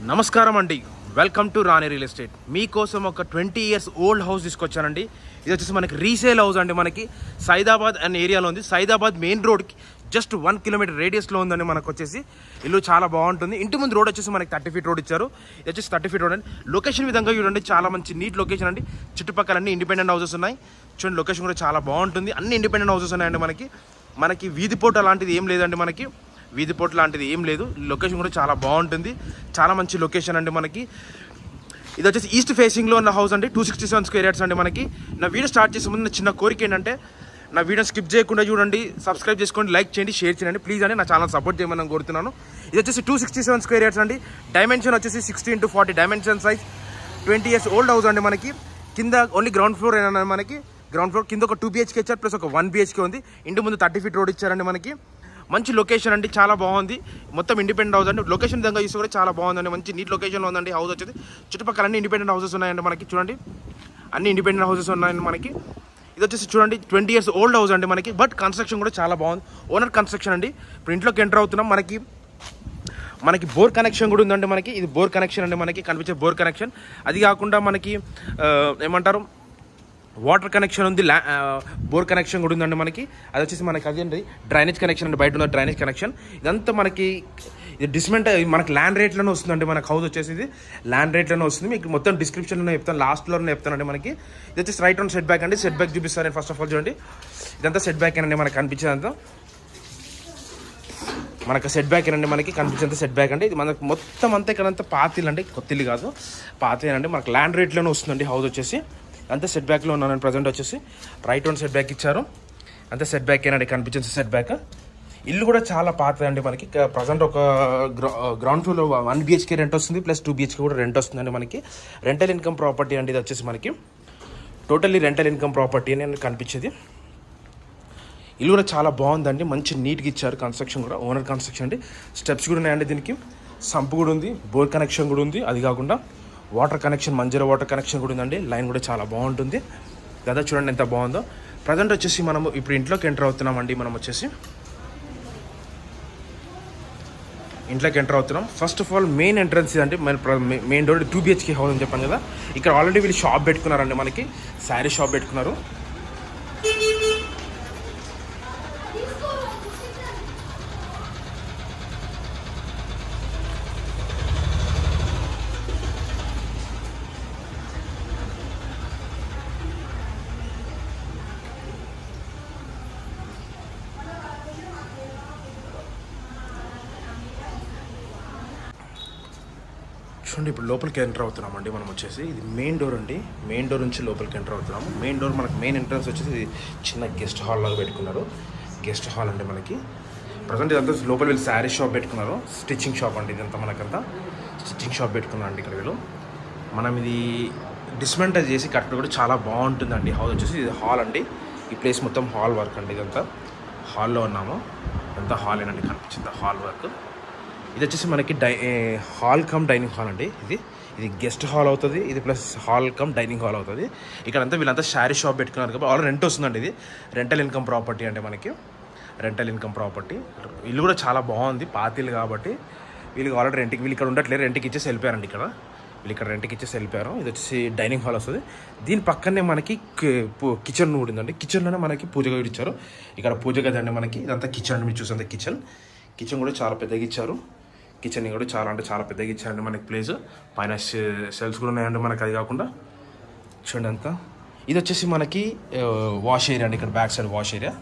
నమస్కారం అండి. Welcome to Rani real estate. మీకోసం ఒక 20 years ఓల్డ్ హౌస్ తీసుకొచ్చానండి. ఇది వచ్చేసి మనకి రీసేల్ హౌస్ అండి. మనకి సైదాబాద్ అనే ఏరియాలో ఉంది. సైదాబాద్ మెయిన్ రోడ్కి జస్ట్ 1 kilometer రేడియస్లో ఉందండి. మనకు వచ్చేసి ఇల్లు చాలా బాగుంటుంది. ఇంటి ముందు రోడ్ వచ్చేసి మనకి 30 feet రోడ్ ఇచ్చారు. ఇది వచ్చేసి 30 feet రోడ్ అండి. లొకేషన్ విధంగా చూడండి, చాలా మంచి నీట్ లొకేషన్ అండి. చుట్టుపక్కల అన్ని ఇండిపెండెంట్ హౌసెస్ ఉన్నాయి. చూడండి, లొకేషన్ కూడా చాలా బాగుంటుంది. అన్ని ఇండిపెండెంట్ హౌసెస్ ఉన్నాయండి. మనకి వీధి పోట లాంటిది ఏం లేదండి. వీధి పోట్ లాంటిది ఏం లేదు. లొకేషన్ కూడా చాలా బాగుంటుంది. చాలా మంచి లొకేషన్ అండి. మనకి ఇది వచ్చేసి ఈస్ట్ ఫేసింగ్లో ఉన్న హౌస్ అండి. 267 square yards అండి. మనకి నా వీడియో స్టార్ట్ చేసే ముందు నా చిన్న కోరిక ఏంటంటే, నా వీడియో స్కిప్ చేయకుండా చూడండి, సబ్స్క్రైబ్ చేసుకోండి, లైక్ చేయండి, షేర్ చేయండి ప్లీజ్ అండి. నా ఛానల్ సపోర్ట్ చేయమని కోరుతున్నాను. ఇది వచ్చేసి 267 square yards అండి. డైమెన్షన్ వచ్చేసి 60x40 dimension size. 20 years old house అండి. మనకి కింద ఓన్లీ గ్రౌండ్ ఫ్లోర్ అయినా, మనకి గ్రౌండ్ ఫ్లోర్ కింద ఒక 2 BHK ఇచ్చారు, ప్లస్ ఒక 1 BHK ఉంది. ఇంటి ముందు 30 feet రోడ్ ఇచ్చారండి. మనకి మంచి లొకేషన్ అండి, చాలా బాగుంది. మొత్తం ఇండిపెండెంట్ హౌస్ అండి. లొకేషన్ విధంగా చూస్తే కూడా చాలా బాగుందండి. మంచి నీట్ లొకేషన్లో ఉందండి హౌస్ వచ్చేది. చుట్టుపక్కల అన్ని ఇండిపెండెంట్ హౌసెస్ ఉన్నాయండి. మనకి చూడండి, అన్ని ఇండిపెండెంట్ హౌసెస్ ఉన్నాయండి. మనకి ఇది వచ్చేసి చూడండి 20 years ఓల్డ్ హౌస్ అండి. బట్ కన్స్ట్రక్షన్ కూడా చాలా బాగుంది. ఓనర్ కన్స్ట్రక్షన్ అండి. ఇప్పుడు ఇంట్లోకి ఎంటర్ అవుతున్నాం. మనకి బోర్ కనెక్షన్ కూడా ఉందండి. ఇది బోర్ కనెక్షన్ అండి. మనకి కనిపించే బోర్ కనెక్షన్. అది కాకుండా మనకి ఏమంటారు, వాటర్ కనెక్షన్ ఉంది, బోర్ కనెక్షన్ కూడా ఉందండి. అది వచ్చేసి మనకి అదేంటి డ్రైనేజ్ కనెక్షన్ అండి. బయట ఉన్న డ్రైనేజ్ కనెక్షన్. ఇదంతా ఇది డిస్మెంట్ మనకి ల్యాండ్ రేట్లోనే వస్తుందండి. మనకు హౌస్ వచ్చేసి ఇది ల్యాండ్ రేట్లోనే వస్తుంది. మీకు మొత్తం డిస్క్రిప్షన్లోనే చెప్తాను, లాస్ట్లోనే చెప్తానండి. ఇది వచ్చేసి రైట్ ఆన్ సెట్ బ్యాక్ అండి. సెట్ బ్యాక్ చూపిస్తాను నేను. ఫస్ట్ ఆఫ్ ఆల్ చూడండి, ఇదంతా సెట్ బ్యాక్ అండి. మనకు కనిపించేదంతా సెట్ బ్యాక్ అండి. కనిపించేంత సెట్ బ్యాక్ అండి. ఇది మనకు మొత్తం అంతా ఇక్కడంతా పాతిల్ అండి, కొత్తిల్లు కాదు, పాతేనండి. మనకు ల్యాండ్ రేట్లోనే వస్తుందండి హౌస్ వచ్చేసి. అంతే సెట్ బ్యాక్లో ఉన్నాను ప్రజెంట్ వచ్చేసి. రైట్ ఆన్ సెట్ బ్యాక్ ఇచ్చారు. అంతే సెట్ బ్యాక్ ఏనండి, కనిపించింది సెట్ బ్యాక్. ఇల్లు కూడా చాలా పాతదండి. మనకి ప్రజెంట్ ఒక గ్రౌండ్ ఫ్లోర్లో 1 BHK రెంట్ వస్తుంది, ప్లస్ 2 BHK కూడా రెంట్ వస్తుందండి. రెంటల్ ఇన్కమ్ ప్రాపర్టీ అండి. ఇది వచ్చేసి టోటల్లీ రెంటల్ ఇన్కమ్ ప్రాపర్టీ అని కనిపించేది. ఇల్లు కూడా చాలా బాగుందండి. మంచి నీట్గా ఇచ్చారు. కన్స్ట్రక్షన్ కూడా ఓనర్ కన్స్ట్రక్షన్ అండి. స్టెప్స్ కూడా ఉన్నాయండి. దీనికి సంపు కూడా ఉంది, బోర్ కనెక్షన్ కూడా ఉంది. అది కాకుండా water connection, Manjira water connection కూడా ఉందండి. లైన్ కూడా చాలా బాగుంటుంది. కదా చూడండి ఎంత బాగుందో. ప్రజెంట్ వచ్చేసి మనం ఇప్పుడు ఇంట్లోకి ఎంటర్ అవుతున్నామండి. ఇంట్లోకి ఎంటర్ అవుతున్నాం. First of all main entrance అండి. మెయిన్ డోర్ 2 BHK హౌస్ అని చెప్పాను కదా. ఇక్కడ ఆల్రెడీ వీళ్ళు షాప్ పెట్టుకున్నారండి. శారీ షాప్ పెట్టుకున్నారు. చూడండి, ఇప్పుడు లోపలికి ఎంటర్ అవుతున్నామండి. ఇది మెయిన్ డోర్ అండి. మెయిన్ డోర్ నుంచి లోపలికి ఎంటర్ అవుతున్నాము. మెయిన్ డోర్ మెయిన్ ఎంట్రన్స్ వచ్చేసి చిన్న గెస్ట్ హాల్ లాగా పెట్టుకున్నారు. గెస్ట్ హాల్ అండి. ప్రజెంట్ ఇదంతా లోపల వీళ్ళు శారీ షాప్ పెట్టుకున్నారు. స్టిచ్చింగ్ షాప్ అండి. ఇదంతా స్టిచ్చింగ్ షాప్ పెట్టుకున్నారు అండి ఇక్కడ వీళ్ళు. ఇది డిస్మెంటల్ చేసి కట్టడం కూడా చాలా బాగుంటుందండి. హౌస్ వచ్చేసి ఇది హాల్ అండి. ఈ ప్లేస్ మొత్తం హాల్ వర్క్ అండి. ఇదంతా హాల్లో ఉన్నాము. ఇదంతా హాల్ ఏనండి, కనిపించింది హాల్ వర్క్. ఇది వచ్చేసి హాల్ కమ్ డైనింగ్ హాల్ అండి. ఇది గెస్ట్ హాల్ అవుతుంది. ఇది plus hall cum dining hall అవుతుంది. ఇక్కడంతా వీళ్ళంతా శారీ షాప్ పెట్టుకున్నారు కాబట్టి ఆల్రెడీ రెంట్ వస్తుందండి. ఇది రెంటల్ ఇన్కమ్ ప్రాపర్టీ అంటే రెంటల్ ఇన్కమ్ ప్రాపర్టీ. ఇల్లు కూడా చాలా బాగుంది, పాతిల్లు కాబట్టి వీళ్ళకి ఆల్రెడీ వీళ్ళు ఇక్కడ ఉండట్లేదు, రెంట్కి ఇచ్చేసి వెళ్ళిపోయారండి. వీళ్ళు ఇక్కడ రెంట్కి ఇచ్చేసి వెళ్ళిపోయారు. ఇది వచ్చేసి డైనింగ్ హాల్ వస్తుంది. దీని పక్కనే కిచెన్ కూడా ఉందండి. కిచెన్లోనే పూజ గది ఇచ్చారు. ఇక్కడ పూజ గది అండి. ఇదంతా కిచెన్ అండి. మీరు చూసంత కిచెన్ కూడా చాలా పెద్దగా ఇచ్చారు. కిచెన్ కూడా చాలా అంటే చాలా పెద్దగా ఇచ్చారండి. ప్లేస్ పైన సెల్స్ కూడా ఉన్నాయండి. అది కాకుండా చూడండి అంతా. ఇది వచ్చేసి వాష్ ఏరియా అండి. ఇక్కడ బ్యాక్ సైడ్ వాష్ ఏరియా,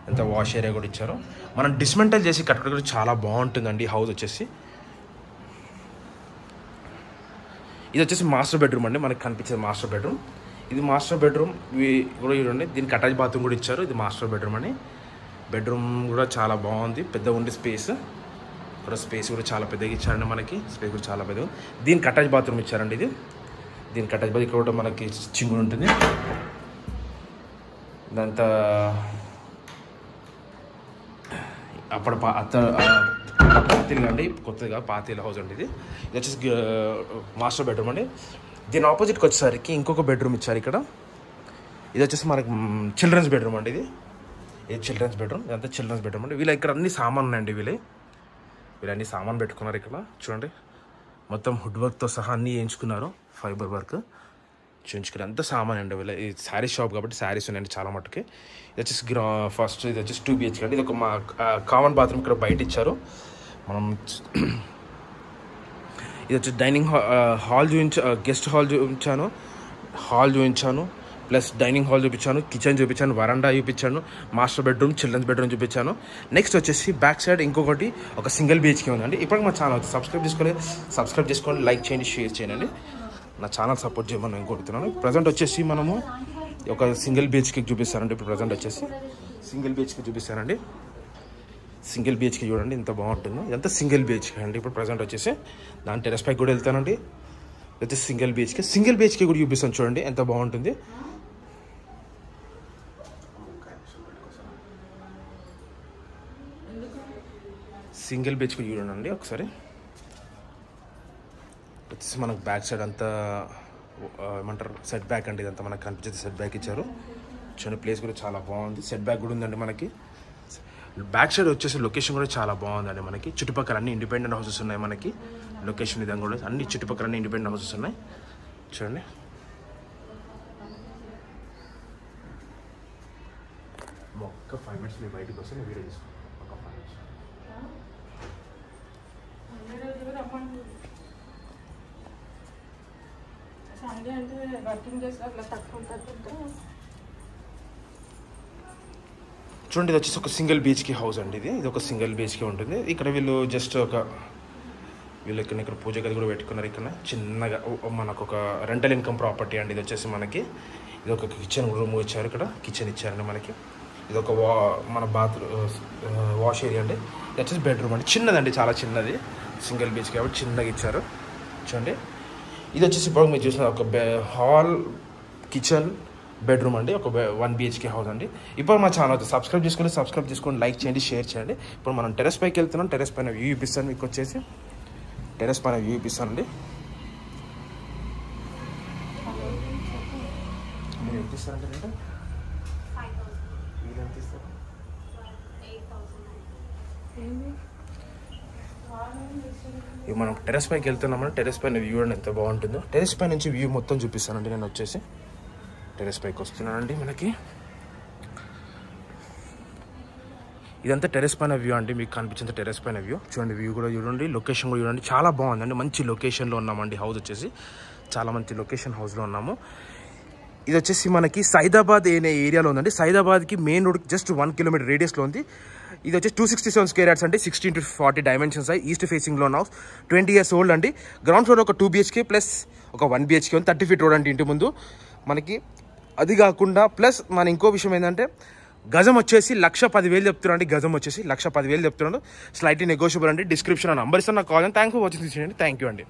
అంతా వాష్ ఏరియా కూడా ఇచ్చారు. మనం డిస్మెంటల్ చేసి కట్టడం కూడా చాలా బాగుంటుందండి హౌస్ వచ్చేసి. ఇది వచ్చేసి మాస్టర్ బెడ్రూమ్ అండి. కనిపించేది మాస్టర్ బెడ్రూమ్. ఇది మాస్టర్ బెడ్రూమ్ కూడా చూడండి. దీనికి అటాచ్ బాత్రూమ్ కూడా ఇచ్చారు. ఇది మాస్టర్ బెడ్రూమ్ అండి. బెడ్రూమ్ కూడా చాలా బాగుంది, పెద్దగా ఉంది స్పేస్. ఇక్కడ స్పేస్ కూడా చాలా పెద్దగా ఇచ్చారండి. స్పేస్ కూడా చాలా పెద్దగా. దీనికి అటాచ్ బాత్రూమ్ ఇచ్చారండి. దీనికి అటాచ్ బాత్. ఇక్కడ కూడా స్టిచ్చింగ్ కూడా ఉంటుంది. ఇదంతా అప్పుడు పాతీలు అండి, కొత్తగా పాతీల హౌస్ అండి. ఇది వచ్చేసి మాస్టర్ బెడ్రూమ్ అండి. దీని ఆపోజిట్కి వచ్చేసరికి ఇంకొక బెడ్రూమ్ ఇచ్చారు ఇక్కడ. ఇది వచ్చేసి చిల్డ్రన్స్ బెడ్రూమ్ అండి. ఇది చిల్డ్రన్స్ బెడ్రూమ్. ఇదంతా చిల్డ్రన్స్ బెడ్రూమ్ అండి. వీళ్ళు ఇక్కడ అన్ని సామాన్ ఉన్నాయండి. వీళ్ళు అన్ని సామాన్ పెట్టుకున్నారు ఇక్కడ. చూడండి, మొత్తం హుడ్ వర్క్తో సహా అన్నీ చేయించుకున్నారు, ఫైబర్ వర్క్ చేయించుకున్నారు. అంత సామాన్ అండి వీళ్ళ. ఇది శారీస్ షాప్ కాబట్టి శారీస్ ఉన్నాయండి చాలా మట్టుకి. ఇది వచ్చేసి ఫస్ట్ ఇది వచ్చేసి 2 BHK అండి. ఇది ఒక మా కామన్ బాత్రూమ్ ఇక్కడ బయట ఇచ్చారు. మనం ఇది వచ్చి డైనింగ్ హాల్ గెస్ట్ హాల్ చూపించాను, ప్లస్ డైనింగ్ హాల్ చూపించాను, కిచెన్ చూపించాను, వరండా చూపించాను, మాస్టర్ బెడ్రూమ్, చిల్డ్రన్స్ బెడ్రూమ్ చూపించాను. నెక్స్ట్ వచ్చేసి బ్యాక్ సైడ్ ఇంకొకటి ఒక సింగిల్ BHK ఉందండి. ఇప్పటికి మా ఛానల్ సబ్స్క్రైబ్ చేసుకోండి, లైక్ చేయండి, షేర్ చేయండి. నా ఛానల్ సపోర్ట్ చేయమని నేను కోరుతున్నాను. ప్రజెంట్ వచ్చేసి మనము ఒక సింగిల్ BHK చూపిస్తానండి. ఇప్పుడు ప్రజెంట్ వచ్చేసి సింగిల్ BHK చూపిస్తానండి. సింగిల్ BHK చూడండి ఎంత బాగుంటుందో. ఇదంతా సింగిల్ BHK అండి. ఇప్పుడు ప్రజెంట్ వచ్చేసి దాని టెరెస్ పైకి కూడా వెళ్తానండి. అయితే సింగిల్ BHK కూడా చూపిస్తాను చూడండి ఎంత బాగుంటుంది. సింగిల్ BHK చూడండి ఒకసారి. వచ్చేసి మనకు బ్యాక్ సైడ్ అంతా ఏమంటారు సెట్ బ్యాక్ అండి. ఇదంతా మనకు కనిపించేది సెట్ బ్యాక్ ఇచ్చారు. చూడండి ప్లేస్ కూడా చాలా బాగుంది. సెట్ బ్యాక్ కూడా ఉందండి మనకి. బ్యాక్ సైడ్ వచ్చేసి లొకేషన్ కూడా చాలా బాగుందండి మనకి. చుట్టుపక్కల అన్ని ఇండిపెండెంట్ హౌసెస్ ఉన్నాయి మనకి. లొకేషన్ విధంగా కూడా అన్ని చుట్టుపక్కల అన్ని ఇండిపెండెంట్ హౌసెస్ ఉన్నాయి చూడండి. ఒక్క 5 minutes మీరు బయటకు వస్తే నేను వీడియో తీసుకోండి. ఒక 5 minutes. చూడండి ఇది వచ్చేసి ఒక సింగిల్ BHK హౌస్ అండి. ఇది ఒక సింగిల్ BHK ఉంటుంది. ఇక్కడ వీళ్ళు జస్ట్ వీళ్ళు ఇక్కడ పూజ గది కూడా పెట్టుకున్నారు. ఇక్కడ చిన్నగా మనకు ఒక రెంటల్ ఇన్కమ్ ప్రాపర్టీ అండి. ఇది వచ్చేసి మనకి ఇది ఒక కిచెన్ రూమ్ ఇచ్చారు. ఇక్కడ కిచెన్ ఇచ్చారండి మనకి. ఇది ఒక మన వాష్ ఏరియా అండి. ఇది వచ్చేసి బెడ్రూమ్ అండి. చిన్నదండి, చాలా చిన్నది. సింగిల్ BHK కాబట్టి చిన్నగా ఇచ్చారు చూడండి. ఇది వచ్చేసి ఇప్పుడు మీరు చూసిన ఒక హాల్, కిచెన్, బెడ్రూమ్ అండి. ఒక 1 BHK హౌస్ అండి. ఇప్పుడు మా ఛానల్ సబ్స్క్రైబ్ చేసుకోండి, లైక్ చేయండి, షేర్ చేయండి. ఇప్పుడు మనం టెరెస్ పైకి వెళ్తున్నాం. టెరెస్ పైన వ్యూ చూపిస్తాను మీకు. వచ్చేసి టెరెస్ పైన వ్యూ చూపిస్తానండి. మీరు ఎంత ఇస్తారంటే ఇవి మనం టెరెస్ పైకి వెళ్తున్నామని టెరెస్ పైన వ్యూ అండి ఎంత బాగుంటుందో. టెరెస్ పై నుంచి వ్యూ మొత్తం చూపిస్తానండి. నేను వచ్చేసి టెరెస్ పైకి వస్తున్నానండి. మనకి ఇదంతా టెరెస్ పైన వ్యూ అండి. మీకు కనిపించింది టెరెస్ పైన వ్యూ చూడండి. వ్యూ కూడా చూడండి, లొకేషన్ కూడా చూడండి, చాలా బాగుందండి. మంచి లొకేషన్లో ఉన్నామండి. హౌస్ వచ్చేసి చాలా మంచి లొకేషన్ హౌస్లో ఉన్నాము. ఇది వచ్చేసి మనకి సైదాబాద్ అనే ఏరియాలో ఉందండి. సైదాబాద్కి మెయిన్ రోడ్ జస్ట్ 1 kilometer రేడియస్లో ఉంది. ఇది వచ్చి 267 square yards అండి. 16-40 డైమెన్షన్స్ అయ్యి ఈస్ట్ ఫేసింగ్లో ఉన్న హౌస్. 20 years old అండి. గ్రౌండ్ ఫ్లోర్ ఒక 2 BHK ప్లస్ ఒక 1 BHK ఉంది. 30 feet రోడ్ అండి ఇంటి ముందు మనకి. అది కాకుండా ప్లస్ మన ఇంకో విషయం ఏంటంటే గజం వచ్చేసి 1,10,000 చెప్తున్నాడు అండి. గజం వచ్చేసి 1,10,000 చెప్తున్నాడు. స్లైట్లీ నెగోషియబుల్ అండి. డిస్క్రిప్షన్ నంబర్ ఇస్తాను, నాకు call. Thank for watching this అండి. థ్యాంక్ యూ అండి.